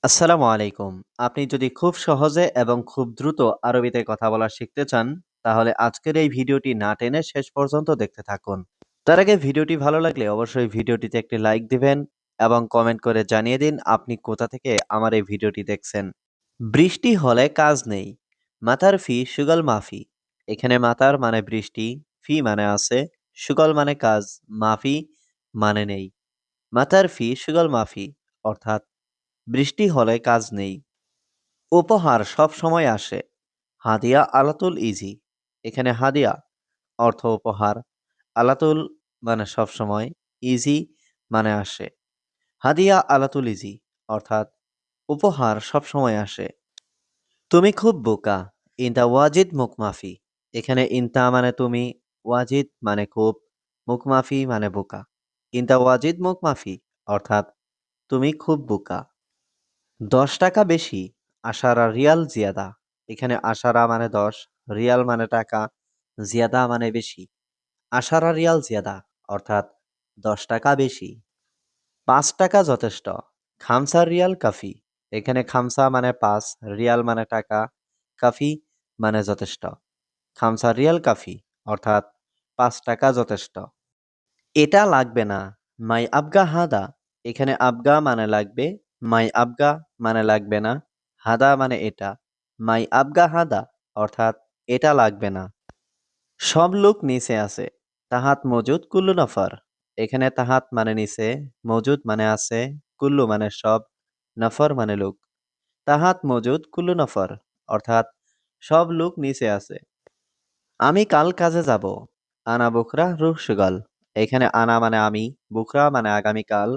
আসসালামু আলাইকুম। আপনি যদি খুব সহজে এবং খুব দ্রুত আরবিতে কথা বলা শিখতে চান, তাহলে আজকের এই ভিডিওটি না টেনে শেষ পর্যন্ত দেখতে থাকুন। তার আগে ভিডিওটি ভালো লাগলে অবশ্যই ভিডিওটিতে একটি লাইক দিবেন এবং কমেন্ট করে জানিয়ে দিন আপনি কোথা থেকে আমার এই ভিডিওটি দেখছেন। বৃষ্টি হলে কাজ নেই। মাতার ফি সুগল মাফি। এখানে মাতার মানে বৃষ্টি, ফি মানে আছে, সুগল মানে কাজ, মাফি মানে নেই। মাতার ফি সুগল মাফি অর্থাৎ বৃষ্টি হলে কাজ নেই। উপহার সব সময় আসে। হাদিয়া আলাতুল ইজি। এখানে হাদিয়া অর্থ উপহার, আলাতুল মানে সব সময়, ইজি মানে আসে। হাদিয়া আলাতুল ইজি অর্থাৎ উপহার সব সময় আসে। তুমি খুব বোকা। ইনতা ওয়াজিদ মুকমাফি। এখানে ইনতা মানে তুমি, ওয়াজিদ মানে খুব, মুকমাফি মানে বোকা। ইনতা ওয়াজিদ মুকমাফি অর্থাৎ তুমি খুব বোকা। ১০ টাকা বেশি, আশারা রিয়াল জিয়াদা। এখানে আশারা মানে ১০, রিয়াল মানে টাকা, জিয়াদা মানে বেশি। আশারা রিয়াল জিয়াদা অর্থাৎ ১০ টাকা বেশি। ৫ টাকা যথেষ্ট। খামসা রিয়াল কাফি। এখানে খামসা মানে ৫, রিয়াল মানে টাকা, কাফি মানে যথেষ্ট। খামসা রিয়াল কাফি অর্থাৎ ৫ টাকা যথেষ্ট। এটা লাগবে না। মাই আবগা হাদা। এখানে আবগা মানে লাগবে, মাই আবগা মানে লাগবে না, হাদা মানে এটা। মাই আবগা হাদা অর্থাৎ এটা লাগবে না। সব লোক নিচে আছে। তাহাত মজুদ কুল্লু নফর। এখানে তাহাত মানে নিচে, মজুদ মানে আছে, কুল্লু মানে সব, নফর মানে লোক। তাহাত মজুদ কুল্লু নফর অর্থাৎ সব লোক নিচে আছে। আমি কাল কাজে যাব। আনা বুকরা রুহ সুগল। এখানে আনা মানে আমি, বুকরা মানে আগামীকাল,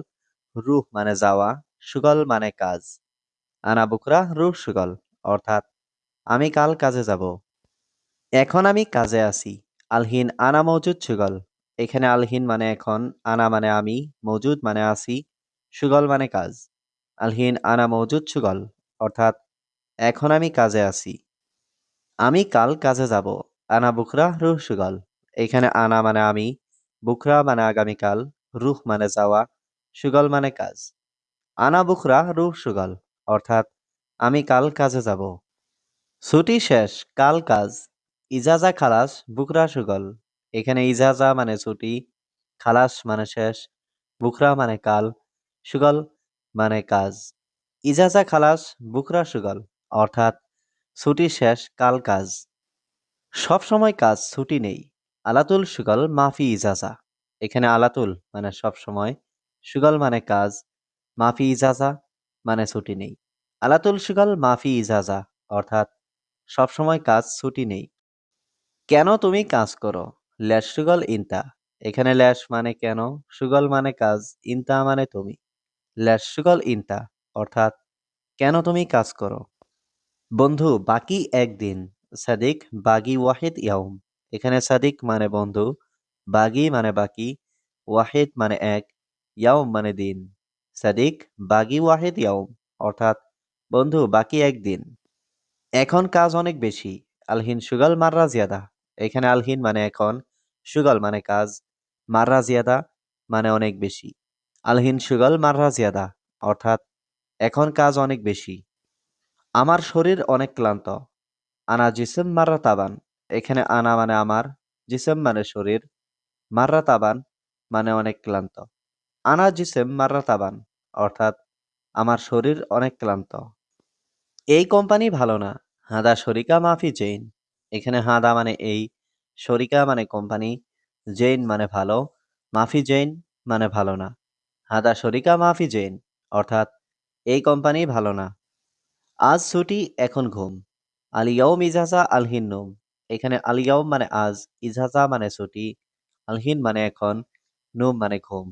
রুহ মানে যাওয়া, সুগল মানে কাজ। আনা বুকরা রুহ সুগল অর্থাৎ আমি কাল কাজে যাব। এখন আমি কাজে আছি। আলহিন আনা মজুদ সুগল। এখানে আলহিন মানে এখন, আনা মানে আমি, মজুদ মানে আছি, সুগল মানে কাজ। আলহিন আনা মজুদ সুগল অর্থাৎ এখন আমি কাজে আছি। আমি কাল কাজে যাব। আনা বুকরা রুহ সুগল। এখানে আনা মানে আমি, বুকরা মানে আগামীকাল, রুহ মানে যাওয়া, সুগল মানে কাজ। আনা বুকরা রুহ সুগল অর্থাৎ আমি কাল কাজে যাব। ছুটি শেষ, কাল কাজ। ইজাজা খালাস, বুকরা সুগল। এখানে ইজাজা মানে ছুটি, খালাস মানে শেষ, বুকরা মানে কাল, সুগল মানে কাজ। ইজাজা খালাস, বুকরা সুগল অর্থাৎ ছুটি শেষ, কাল কাজ। সব সময় কাজ, ছুটি নেই। আলাতুল সুগল মাফি ইজাজা। এখানে আলাতুল মানে সব সময়, সুগল মানে কাজ, মাফি ইজাজা মানে ছুটি নেই। আলাতুল সুগল মাফি ইজাজা অর্থাৎ সব সময় কাজ, ছুটি নেই। কেন তুমি কাজ করো? ল্যাশ সুগল ইনতা। এখানে ল্যাশ মানে কেন, সুগল মানে কাজ, ইনতা মানে তুমি। ল্যাশ সুগল ইনতা অর্থাৎ কেন তুমি কাজ করো? বন্ধু বাকি একদিন। সাদিক বাগি ওয়াহিদ ইয়াউম। এখানে সাদিক মানে বন্ধু, বাগি মানে বাকি, ওয়াহিদ মানে এক, ইয়াউম মানে দিন। সাদিক বাগি ওয়াহিদ ইয়াউম অর্থাৎ বন্ধু বাকি একদিন। এখন কাজ অনেক বেশি। আলহিন সুগল মাররা জিয়াদা। এখানে আলহিন মানে এখন, সুগল মানে কাজ, মাররা জিয়াদা মানে অনেক বেশি। আলহিন সুগল মাররা জিয়াদা অর্থাৎ এখন কাজ অনেক বেশি। আমার শরীর অনেক ক্লান্ত। আনা জিসম মাররা তাবান। এখানে আনা মানে আমার, জিসম মানে শরীর, মাররা তাবান মানে অনেক ক্লান্ত। আনা জিসম মাররা তাবান অর্থাৎ আমার শরীর অনেক ক্লান্ত। এই কোম্পানি ভালো না। হাদা শরিকা মাফি জৈন। এখানে হাদা মানে এই, শরিকা মানে কোম্পানি, জৈন মানে ভালো, মাফি জৈন মানে ভালো না। হাদা শরিকা মাফি জৈন অর্থাৎ এই কোম্পানি ভালো না। আজ ছুটি, এখন ঘুম। আলিয়াউম ইজাজা আলহিন নুম। এখানে আলিয়াউম মানে আজ, ইজাজা মানে ছুটি, আলহিন মানে এখন, নুম মানে ঘুম।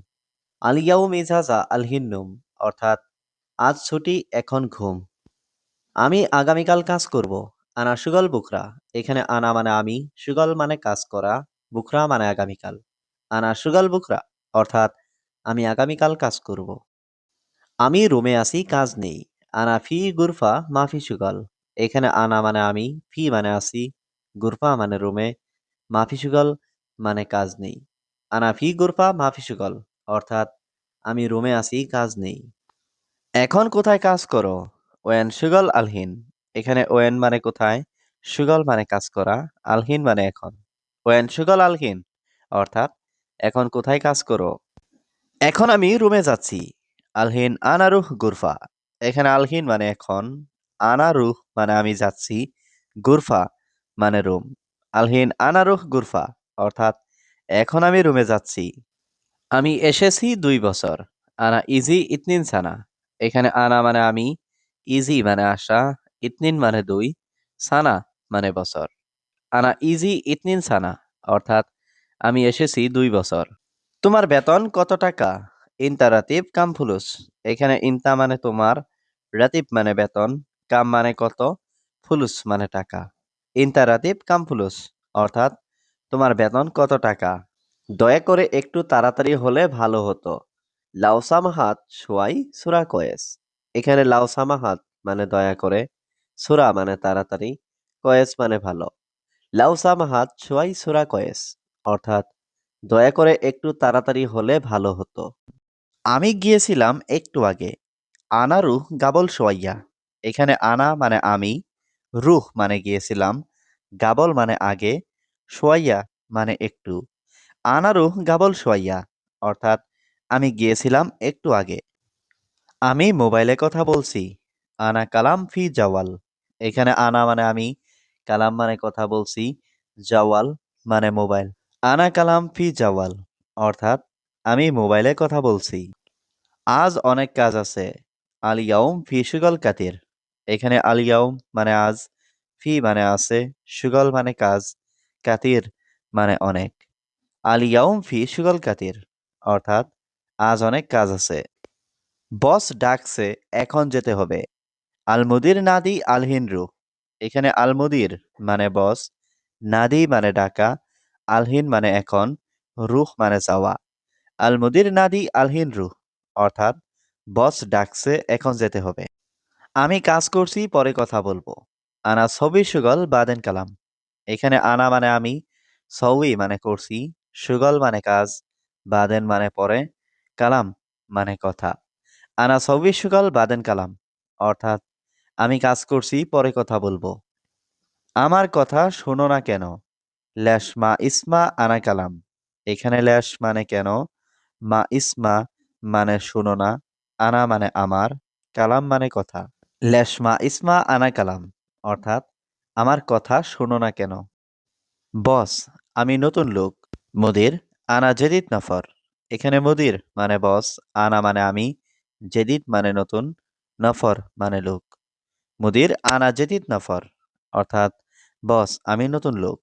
আলিয়াউম ইজাজা আলহিন নুম অর্থাৎ আজ ছুটি, এখন ঘুম। আমি আগামীকাল কাজ করব। আনা সুগল বুকরা। এখানে আনা মানে আমি, সুগল মানে কাজ করা, বুকরা মানে আগামীকাল। আনা সুগল বুকরা অর্থাৎ আমি আগামীকাল কাজ করব। আমি রুমে আছি, কাজ নেই। আনা ফি গুরফা মাফি সুগল। এখানে আনা মানে আমি, ফি মানে আছি, গুরফা মানে রুমে, মাফি সুগল মানে কাজ নেই। আনা ফি গুরফা মাফি সুগল অর্থাৎ আমি রুমে আছি, কাজ নেই। এখন কোথায় কাজ করো? ওয়েন শুগল আলহিন। এখানে ওয়েন মানে কোথায়, শুগল মানে কাজ করা, আলহিন মানে এখন। ওয়েন শুগল আলহিন অর্থাৎ এখন কোথায় কাজ করো? এখন আমি রুমে যাচ্ছি। আলহিন আনারুহ গুরফা। এখানে আলহিন মানে এখন, আনারুহ মানে আমি যাচ্ছি, গুরফা মানে রুম। আলহিন আনারুহ গুরফা অর্থাৎ এখন আমি রুমে যাচ্ছি। আমি এসেছি ২ বছর। আনা ইজি ইতনিন সানা। এখানে আনা মানে আমি, ইজি মানে আসা, ইতনিন মানে ২, সানা মানে বছর। আনা ইজি ইতনিন সানা অর্থাৎ আমি এসেছি ২ বছর। তোমার বেতন কত টাকা? ইনতা রাতিব কাম ফুলুস। এখানে ইনতা মানে তোমার, রাতিব মানে বেতন, কাম মানে কত, ফুলুস মানে টাকা। ইনতা রাতিব কাম ফুলুস অর্থাৎ তোমার বেতন কত টাকা? দয়া করে একটু তাড়াতাড়ি হলে ভালো হতো। লাউসামাহাত সোয়াই সুরা কয়েস। এখানে লাউসামাহাত মানে দয়া করে, সুরা মানে তাড়াতাড়ি, কয়েস মানে ভালো। লাউসামাহাত সোয়াই সুরা কয়েস অর্থাৎ দয়া করে একটু তাড়াতাড়ি হলে ভালো হতো। আমি গিয়েছিলাম একটু আগে। আনা রুহ গাবল সোয়াইয়া। এখানে আনা মানে আমি, রুহ মানে গিয়েছিলাম, গাবল মানে আগে, সোয়াইয়া মানে একটু। আনা রুহ গাবল সোয়াইয়া অর্থাৎ আমি গিয়েছিলাম একটু আগে। আমি মোবাইলে কথা বলছি। আনা কালাম ফি জাওয়াল। এখানে আনা মানে আমি, কালাম মানে কথা বলছি, জাওয়াল মানে মোবাইল। আনা কালাম ফি জাওয়াল অর্থাৎ আমি মোবাইলে কথা বলছি। আজ অনেক কাজ আছে। আল ইয়াউম ফি শুগল কাতির। এখানে আল ইয়াউম মানে আজ, ফি মানে আছে, শুগল মানে কাজ, কাতির মানে অনেক। আল ইয়াউম ফি শুগল কাতির অর্থাৎ আজ অনেক কাজ আছে। বস ডাকছে, এখন যেতে হবে। আল মুদির নাদি আল হিনরু। এখানে আল মুদির মানে বস, নাদি মানে ডাকা, আলহিন মানে এখন, রুহ মানে যাওয়া। আল মুদির নাদি আলহিন রুহ অর্থাৎ বস ডাকছে, এখন যেতে হবে। আমি কাজ করছি, পরে কথা বলবো। আনা ছবি সুগল বাদেন কালাম। এখানে আনা মানে আমি, সউই মানে করছি, সুগল মানে কাজ, বাদেন মানে পরে, কালাম মানে কথা। আনা ছবি সুগল বাদেন কালাম অর্থাৎ আমি কাজ করছি, পরে কথা বলবো। আমার কথা শোনো না কেন? ল্যাশ মা ইসমা আনা কালাম। এখানে ল্যাশ মানে কেন, মা ইসমা মানে শোনো না, আনা মানে আমার, কালাম মানে কথা। ল্যাশ মা ইসমা আনা কালাম অর্থাৎ আমার কথা শোনো না কেন? বস, আমি নতুন লোক। মুদির, আনা জেদিদ নফর। এখানে মুদির মানে বস, আনা মানে আমি, জেদিদ মানে নতুন, নফর মানে লোক। মুদির আনা জেদিদ নফর অর্থাৎ বস, আমি নতুন লোক।